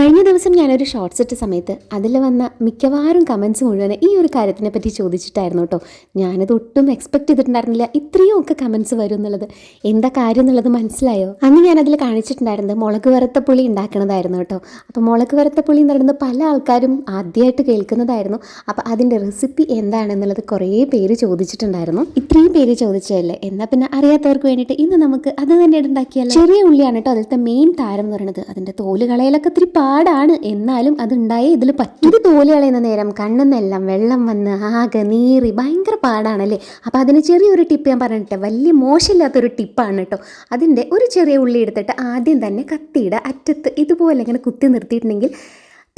കഴിഞ്ഞ ദിവസം ഞാനൊരു ഷോർട്സ് ഇട്ട സമയത്ത് അതിൽ വന്ന മിക്കവാറും കമൻസ് മുഴുവൻ ഈ ഒരു കാര്യത്തിനെ പറ്റി ചോദിച്ചിട്ടായിരുന്നു കേട്ടോ. ഞാനത് ഒട്ടും എക്സ്പെക്ട് ചെയ്തിട്ടുണ്ടായിരുന്നില്ല ഇത്രയും ഒക്കെ കമൻസ് വരും എന്നുള്ളത്. എന്താ കാര്യം എന്നുള്ളത് മനസ്സിലായോ? അന്ന് ഞാനതിൽ കാണിച്ചിട്ടുണ്ടായിരുന്നത് മുളക് വറുത്ത പുളി ഉണ്ടാക്കണതായിരുന്നു കേട്ടോ. അപ്പോൾ മുളക് വറുത്ത പുളി എന്ന് പറയുന്നത് പല ആൾക്കാരും ആദ്യമായിട്ട് കേൾക്കുന്നതായിരുന്നു. അപ്പോൾ അതിൻ്റെ റെസിപ്പി എന്താണെന്നുള്ളത് കുറേ പേര് ചോദിച്ചിട്ടുണ്ടായിരുന്നു. ഇത്രയും പേര് ചോദിച്ചതല്ലേ, എന്നാൽ പിന്നെ അറിയാത്തവർക്ക് വേണ്ടിയിട്ട് ഇന്ന് നമുക്ക് അത് തന്നെ ഉണ്ടാക്കിയാൽ. ചെറിയ ഉള്ളിയാണ് കേട്ടോ അതിലത്തെ മെയിൻ താരം എന്ന് പറയുന്നത്. അതിൻ്റെ തോല് കളയലൊക്കെ ഇത്തിരി പാടാണ്, എന്നാലും അതുണ്ടായേ ഇതിൽ പറ്റും. ഇത് തോല് കളയുന്ന നേരം കണ്ണെന്നെല്ലാം വെള്ളം വന്ന് ആകെ നീറി ഭയങ്കര പാടാണല്ലേ. അപ്പോൾ അതിന് ചെറിയൊരു ടിപ്പ് ഞാൻ പറഞ്ഞിട്ട്, വലിയ മോശമില്ലാത്തൊരു ടിപ്പാണ് കേട്ടോ. അതിൻ്റെ ഒരു ചെറിയ ഉള്ളി എടുത്തിട്ട് ആദ്യം തന്നെ കത്തിയുടെ അറ്റത്ത് ഇതുപോലെ ഇങ്ങനെ കുത്തി നിർത്തിയിട്ടുണ്ടെങ്കിൽ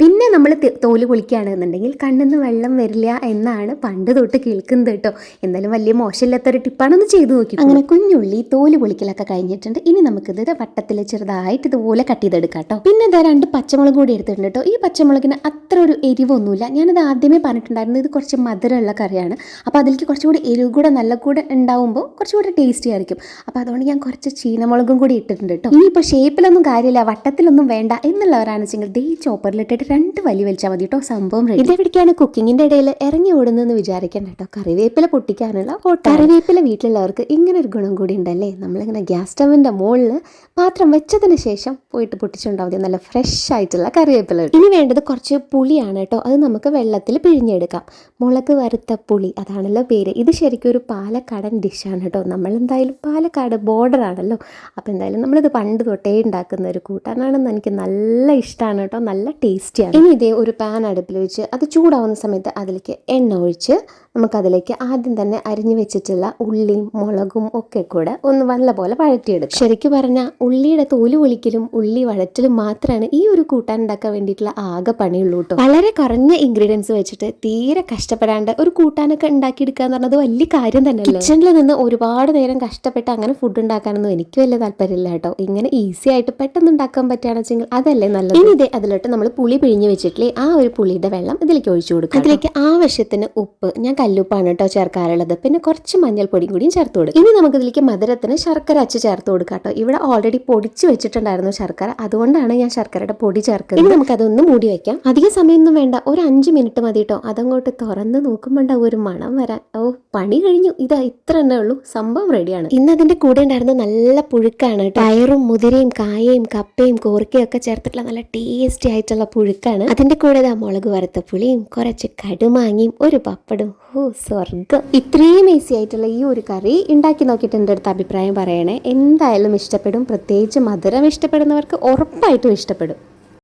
പിന്നെ നമ്മൾ തോല് പൊളിക്കുകയാണെന്നുണ്ടെങ്കിൽ കണ്ണിന്ന് വെള്ളം വരില്ല എന്നാണ് പണ്ട് തൊട്ട് കേൾക്കുന്നത് കേട്ടോ. എന്തായാലും വലിയ മോശമില്ലാത്തൊരു ടിപ്പാണൊന്ന് ചെയ്തു നോക്കി. അങ്ങനെ കുഞ്ഞുള്ളി തോല് പൊളിക്കലൊക്കെ കഴിഞ്ഞിട്ടുണ്ട്. ഇനി നമുക്കിത് വട്ടത്തിൽ ചെറുതായിട്ട് ഇതുപോലെ കട്ട് ചെയ്തെടുക്കാം കേട്ടോ. പിന്നെ ഇതാ 2 പച്ചമുളക് കൂടി എടുത്തിട്ടുണ്ട് കേട്ടോ. ഈ പച്ചമുളകിന് അത്ര ഒരു എരിവൊന്നുമില്ല. ഞാനത് ആദ്യമേ പറഞ്ഞിട്ടുണ്ടായിരുന്നു, ഇത് കുറച്ച് മധുരമുള്ള കറിയാണ്. അപ്പോൾ അതിലേക്ക് കുറച്ചുകൂടി എരിവ് കൂടെ നല്ല കൂടെ ഉണ്ടാവുമ്പോൾ കുറച്ചുകൂടി ടേസ്റ്റി ആയിരിക്കും. അപ്പോൾ അതുകൊണ്ട് ഞാൻ കുറച്ച് ചീനമുളകും കൂടി ഇട്ടിട്ടുണ്ട് കേട്ടോ. ഇനിയിപ്പോൾ ഷേപ്പിലൊന്നും കാര്യമില്ല, വട്ടത്തിലൊന്നും വേണ്ട എന്നുള്ളവരാണെന്ന് വെച്ചെങ്കിൽ ദേ ചോപ്പറിലിട്ടിട്ട് 2 വലി വലിച്ചാൽ മതി കേട്ടോ, സംഭവം റെഡി. ഇതെവിടേക്കാണ് കുക്കിങ്ങിൻ്റെ ഇടയിൽ ഇറങ്ങി ഓടുന്നതെന്ന് വിചാരിക്കേണ്ട കേട്ടോ. കറിവേപ്പില പൊട്ടിക്കാനുള്ള കറിവേപ്പില വീട്ടിലുള്ളവർക്ക് ഇങ്ങനെ ഒരു ഗുണം കൂടി ഉണ്ടല്ലേ. നമ്മളിങ്ങനെ ഗ്യാസ് സ്റ്റവിൻ്റെ മുകളിൽ പാത്രം വെച്ചതിന് ശേഷം പോയിട്ട് പൊട്ടിച്ചുണ്ടാവും മതി നല്ല ഫ്രഷ് ആയിട്ടുള്ള കറിവേപ്പില. ഇനി വേണ്ടത് കുറച്ച് പുളിയാണ് കേട്ടോ. അത് നമുക്ക് വെള്ളത്തിൽ പിഴിഞ്ഞെടുക്കാം. മുളക് വറുത്ത പുളി അതാണല്ലോ പേര്. ഇത് ശരിക്കും ഒരു പാലക്കാടൻ ഡിഷാണ് കേട്ടോ. നമ്മളെന്തായാലും പാലക്കാട് ബോർഡറാണല്ലോ. അപ്പോൾ എന്തായാലും നമ്മളിത് പണ്ട് തൊട്ടേ ഉണ്ടാക്കുന്ന ഒരു കൂട്ടാനാണെന്ന് എനിക്ക് നല്ല ഇഷ്ടമാണ് കേട്ടോ. നല്ല ടേസ്റ്റി. ഇനി ഇതേ ഒരു പാൻ അടുപ്പിൽ വെച്ച് അത് ചൂടാവുന്ന സമയത്ത് അതിലേക്ക് എണ്ണ ഒഴിച്ച് നമുക്കതിലേക്ക് ആദ്യം തന്നെ അരിഞ്ഞു വെച്ചിട്ടുള്ള ഉള്ളിയും മുളകും ഒക്കെ കൂടെ ഒന്ന് നല്ലപോലെ വഴറ്റിയെടുക്കും. ശരിക്കും പറഞ്ഞാൽ ഉള്ളിയുടെ തോല് പൊളിക്കലും ഉള്ളി വഴറ്റലും മാത്രമാണ് ഈ ഒരു കൂട്ടാൻ ഉണ്ടാക്കാൻ വേണ്ടിയിട്ടുള്ള ആകെ പണിയുള്ളൂ കേട്ടോ. വളരെ കുറഞ്ഞ ഇൻഗ്രീഡിയൻസ് വെച്ചിട്ട് തീരെ കഷ്ടപ്പെടാണ്ട് ഒരു കൂട്ടാനൊക്കെ ഉണ്ടാക്കിയെടുക്കുക എന്ന് പറഞ്ഞത് വലിയ കാര്യം തന്നെയല്ലേ. കിച്ചണിൽ നിന്ന് ഒരുപാട് നേരം കഷ്ടപ്പെട്ട് അങ്ങനെ ഫുഡ് ഉണ്ടാക്കാനൊന്നും എനിക്ക് വലിയ താല്പര്യമില്ല കേട്ടോ. ഇങ്ങനെ ഈസി ആയിട്ട് പെട്ടെന്ന് ഉണ്ടാക്കാൻ പറ്റുകയാണെന്ന് വെച്ചെങ്കിൽ അതല്ലേ നല്ലത്. ഇനി ഇതേ അതിലോട്ട് നമ്മൾ പുളി പിഴിഞ്ഞ് വെച്ചിട്ടില്ലേ ആ ഒരു പുളിയുടെ വെള്ളം ഇതിലേക്ക് ഒഴിച്ചു കൊടുക്കുക. അതിലേക്ക് ആവശ്യത്തിന് ഉപ്പ്, ഞാൻ കല്ലുപ്പാണ് കേട്ടോ ചേർക്കാറുള്ളത്. പിന്നെ കുറച്ച് മഞ്ഞൾപ്പൊടിയും കൂടിയും ചേർത്ത് കൊടുക്കും. ഇനി നമുക്കിതിലേക്ക് മധുരത്തിന് ശർക്കര അച്ച് ചേർത്ത് കൊടുക്കാം കേട്ടോ. ഇവിടെ ഓൾറെഡി പൊടിച്ച് വെച്ചിട്ടുണ്ടായിരുന്നു ശർക്കര, അതുകൊണ്ടാണ് ഞാൻ ശർക്കരയുടെ പൊടി ചേർക്കുന്നത്. ഇനി നമുക്കതൊന്ന് മൂടി വെക്കാം. അധിക സമയമൊന്നും വേണ്ട, ഒരു 5 മിനിറ്റ് മതി കേട്ടോ. അതങ്ങോട്ട് തുറന്ന് നോക്കുമ്പോണ്ടാവും ഒരു മണം വരാൻ. ഓ പണി കഴിഞ്ഞു. ഇതാ ഇത്ര തന്നെ ഉള്ളൂ, സംഭവം റെഡിയാണ്. ഇന്ന് അതിന്റെ കൂടെ ഉണ്ടായിരുന്ന നല്ല പുഴുക്കാണ്. പയറും മുതിരയും കായയും കപ്പയും കോർക്കയും ഒക്കെ ചേർത്തിട്ടുള്ള നല്ല ടേസ്റ്റി ആയിട്ടുള്ള പുഴുക്കാണ്. അതിന്റെ കൂടെ മുളക് വറുത്ത പുളിയും കുറച്ച് കടുമാങ്ങിയും ഒരു പപ്പടും. ഓ സ്വർഗം. ഇത്രയും ഈസി ആയിട്ടുള്ള ഈ ഒരു കറി ഉണ്ടാക്കി നോക്കിയിട്ട് എൻ്റെ അടുത്ത് അഭിപ്രായം പറയണേ. എന്തായാലും ഇഷ്ടപ്പെടും. പ്രത്യേകിച്ച് മധുരം ഇഷ്ടപ്പെടുന്നവർക്ക് ഉറപ്പായിട്ടും ഇഷ്ടപ്പെടും.